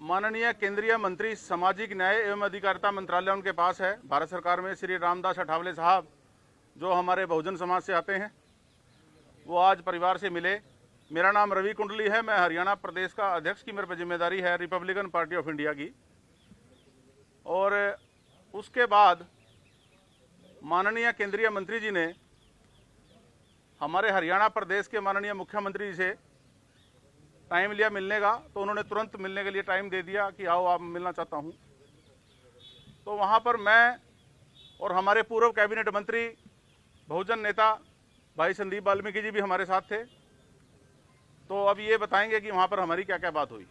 माननीय केंद्रीय मंत्री सामाजिक न्याय एवं अधिकारिता मंत्रालय उनके पास है भारत सरकार में, श्री रामदास अठावले साहब, जो हमारे बहुजन समाज से आते हैं। वो आज परिवार से मिले। मेरा नाम रवि कुंडली है, मैं हरियाणा प्रदेश का अध्यक्ष की मेरे पर जिम्मेदारी है रिपब्लिकन पार्टी ऑफ इंडिया की। और उसके बाद माननीय केंद्रीय मंत्री जी ने हमारे हरियाणा प्रदेश के माननीय मुख्यमंत्री जी से टाइम लिया मिलने का, तो उन्होंने तुरंत मिलने के लिए टाइम दे दिया कि आओ आप मिलना चाहता हूं। तो वहां पर मैं और हमारे पूर्व कैबिनेट मंत्री बहुजन नेता भाई संदीप वाल्मीकि जी भी हमारे साथ थे। तो अब ये बताएंगे कि वहां पर हमारी क्या क्या बात हुई।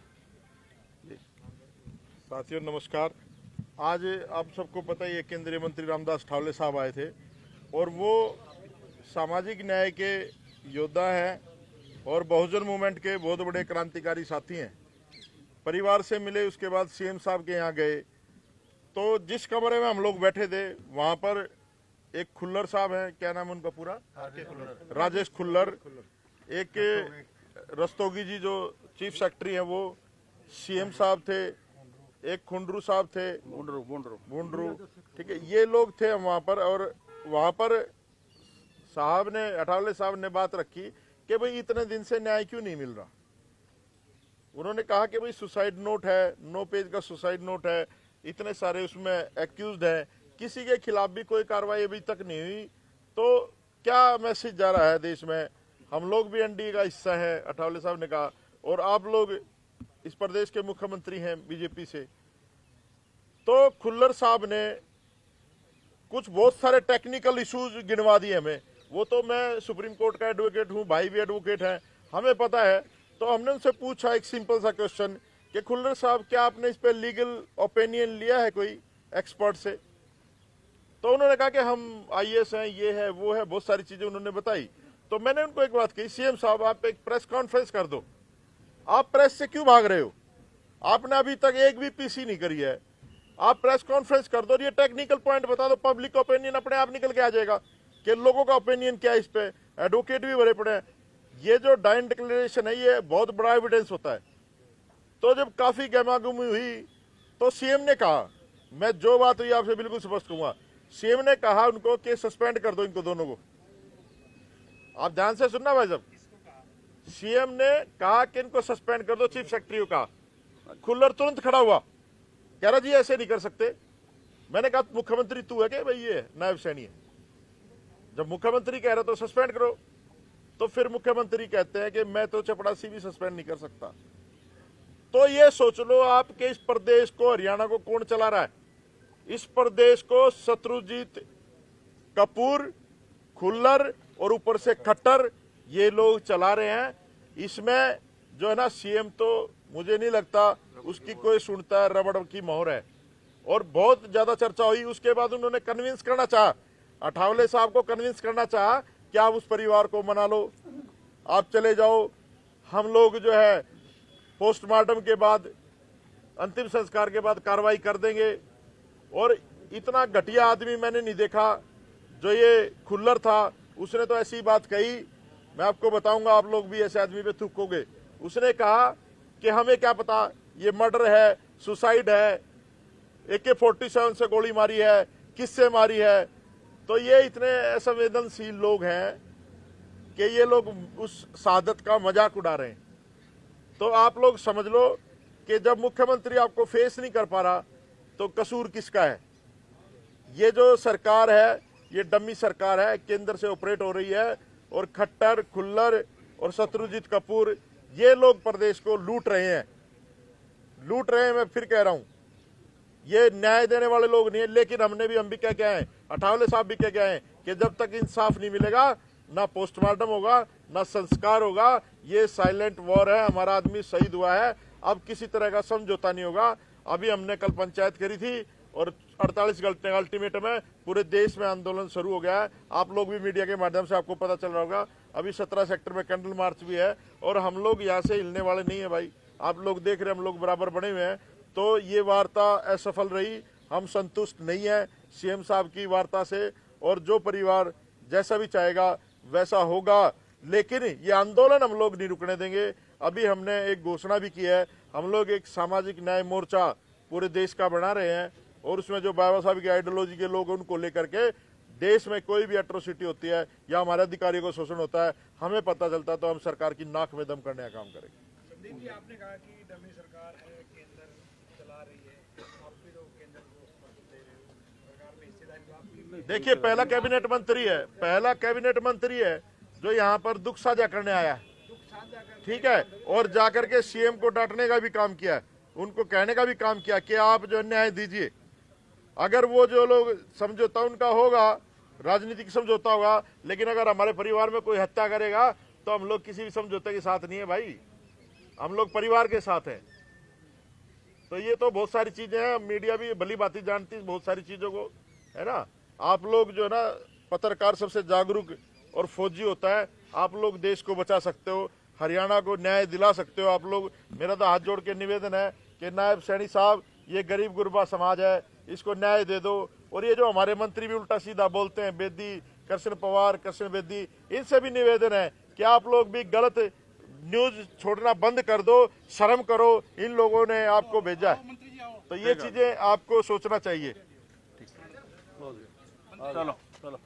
साथियों नमस्कार। आज आप सबको पता ही है, केंद्रीय मंत्री रामदास अठावले साहब आए थे और वो सामाजिक न्याय के योद्धा हैं और बहुजन मूवमेंट के बहुत बड़े क्रांतिकारी साथी हैं। परिवार से मिले, उसके बाद सीएम साहब के यहाँ गए। तो जिस कमरे में हम लोग बैठे थे वहाँ पर एक खुल्लर साहब हैं, क्या नाम है उनका पूरा, राजेश खुल्लर, एक रस्तोगी जी जो चीफ सेक्रेटरी हैं वो, सीएम साहब थे, एक खुंडरू साहब थे, बुंडरू, ठीक है, ये लोग थे हम वहाँ पर। और वहाँ पर साहब ने, अठावले साहब ने बात रखी कि भाई इतने दिन से न्याय क्यों नहीं मिल रहा। उन्होंने कहा कि भाई सुसाइड नोट है, 9 पेज का सुसाइड नोट है, इतने सारे उसमें एक्यूज्ड हैं, किसी के खिलाफ भी कोई कार्रवाई अभी तक नहीं हुई। तो क्या मैसेज जा रहा है देश में? हम लोग भी एनडीए का हिस्सा है, अठावले साहब ने कहा, और आप लोग इस प्रदेश के मुख्यमंत्री हैं बीजेपी से। तो खुल्लर साहब ने कुछ बहुत सारे टेक्निकल इश्यूज गिनवा दिए हमें। वो तो मैं सुप्रीम कोर्ट का एडवोकेट हूँ, भाई भी एडवोकेट हैं, हमें पता है। तो हमने उनसे पूछा एक सिंपल सा क्वेश्चन कि खुल्लर साहब क्या आपने इस पे लीगल ओपिनियन लिया है कोई एक्सपर्ट से? तो उन्होंने कहा कि हम आईएएस हैं, ये है वो है, बहुत सारी चीजें उन्होंने बताई। तो मैंने उनको एक बात कही, सीएम साहब आप एक प्रेस कॉन्फ्रेंस कर दो। आप प्रेस से क्यों भाग रहे हो? आपने अभी तक एक भी पीसी नहीं करी है, आप प्रेस कॉन्फ्रेंस कर दो, ये टेक्निकल पॉइंट बता दो, पब्लिक ओपिनियन अपने आप निकल के आ जाएगा कि लोगों का ओपिनियन क्या है इस पे। एडवोकेट भी भरे पड़े हैं। ये जो डाइन डिक्लेरेशन है ये बहुत बड़ा एविडेंस होता है। तो जब काफी गहमागुमी हुई तो सीएम ने कहा, मैं जो बात हुई आपसे बिल्कुल स्पष्ट कहूंगा, सीएम ने कहा उनको कि सस्पेंड कर दो इनको दोनों को। आप ध्यान से सुनना भाई साहब, सीएम ने कहा कि इनको सस्पेंड कर दो, चीफ सेक्रेटरी का। खुल्लर तुरंत खड़ा हुआ, कह रहा जी ऐसे नहीं कर सकते। मैंने कहा मुख्यमंत्री तू है कि भाई ये नायब सैनी है? जब मुख्यमंत्री कह रहे तो सस्पेंड करो। तो फिर मुख्यमंत्री कहते हैं कि मैं तो चपड़ासी भी सस्पेंड नहीं कर सकता। तो ये सोच लो आप कि इस प्रदेश को, हरियाणा को कौन चला रहा है? इस प्रदेश को शत्रुजीत कपूर, खुल्लर और ऊपर से खट्टर, ये लोग चला रहे हैं। इसमें जो है ना सीएम, तो मुझे नहीं लगता उसकी कोई सुनता है, रबड़ की मोहर है। और बहुत ज्यादा चर्चा हुई। उसके बाद उन्होंने कन्विंस करना चाहा, अठावले साहब को कन्विंस करना चाहा कि आप उस परिवार को मना लो, आप चले जाओ, हम लोग जो है पोस्टमार्टम के बाद, अंतिम संस्कार के बाद कार्रवाई कर देंगे। और इतना घटिया आदमी मैंने नहीं देखा। जो ये खुल्लर था उसने तो ऐसी बात कही, मैं आपको बताऊंगा, आप लोग भी ऐसे आदमी पे थूकोगे। उसने कहा कि हमें क्या पता ये मर्डर है, सुसाइड है, AK-47 से गोली मारी है, किससे मारी है। तो ये इतने असंवेदनशील लोग हैं कि ये लोग उस शहादत का मजाक उड़ा रहे हैं। तो आप लोग समझ लो कि जब मुख्यमंत्री आपको फेस नहीं कर पा रहा तो कसूर किसका है? ये जो सरकार है ये डमी सरकार है, केंद्र से ऑपरेट हो रही है। और खट्टर, खुल्लर और शत्रुजीत कपूर, ये लोग प्रदेश को लूट रहे हैं, लूट रहे हैं। मैं फिर कह रहा हूं, ये न्याय देने वाले लोग नहीं है। लेकिन हम भी क्या क्या है, अठावले साहब भी क्या क्या है कि जब तक इंसाफ नहीं मिलेगा ना पोस्टमार्टम होगा ना संस्कार होगा। ये साइलेंट वॉर है, हमारा आदमी शहीद हुआ है, अब किसी तरह का समझौता नहीं होगा। अभी हमने कल पंचायत करी थी और 48 घंटे अल्टीमेटम है, पूरे देश में आंदोलन शुरू हो गया है। आप लोग भी मीडिया के माध्यम से आपको पता चल रहा होगा, अभी 17 सेक्टर में कैंडल मार्च भी है। और हम लोग यहाँ से हिलने वाले नहीं है भाई, आप लोग देख रहे हैं हम लोग बराबर बने हुए हैं। तो ये वार्ता असफल रही, हम संतुष्ट नहीं है सीएम साहब की वार्ता से। और जो परिवार जैसा भी चाहेगा वैसा होगा, लेकिन ये आंदोलन हम लोग नहीं रुकने देंगे। अभी हमने एक घोषणा भी की है, हम लोग एक सामाजिक न्याय मोर्चा पूरे देश का बना रहे हैं और उसमें जो बाबा साहब की आइडियोलॉजी के लोग उनको लेकर के देश में कोई भी एट्रोसिटी होती है या हमारे अधिकारियों को शोषण होता है, हमें पता चलता है तो हम सरकार की नाक में दम करने का काम करेंगे। संदीप जी, आपने कहा कि डमी सरकार है, केंद्र चला रही है, आप भी लोग केंद्र को समर्थन दे रहे हो, सरकार में हिस्सेदारी तो आपकी। देखिए, पहला कैबिनेट मंत्री है जो यहाँ पर दुख साझा करने आया है, ठीक है, और जाकर के सीएम को डांटने का भी काम किया है, उनको कहने का भी काम किया कि आप जो न्याय दीजिए। अगर वो जो लोग समझौता उनका होगा, राजनीतिक समझौता होगा, लेकिन अगर हमारे परिवार में कोई हत्या करेगा तो हम लोग किसी भी समझौते के साथ नहीं है भाई, हम लोग परिवार के साथ हैं। तो ये तो बहुत सारी चीजें हैं, मीडिया भी भली भांति जानती है बहुत सारी चीजों को, है ना। आप लोग जो है ना, पत्रकार सबसे जागरूक और फौजी होता है, आप लोग देश को बचा सकते हो, हरियाणा को न्याय दिला सकते हो आप लोग। मेरा तो हाथ जोड़ के निवेदन है कि नायब सैनी साहब, ये गरीब गुरबा समाज है, इसको न्याय दे दो। और ये जो हमारे मंत्री भी उल्टा सीधा बोलते हैं, बेदी, कृष्ण पवार, कृष्ण बेदी, इनसे भी निवेदन है कि आप लोग भी गलत न्यूज छोड़ना बंद कर दो, शर्म करो, इन लोगों ने आपको भेजा है। तो ये चीजें आपको सोचना चाहिए। चलो चलो।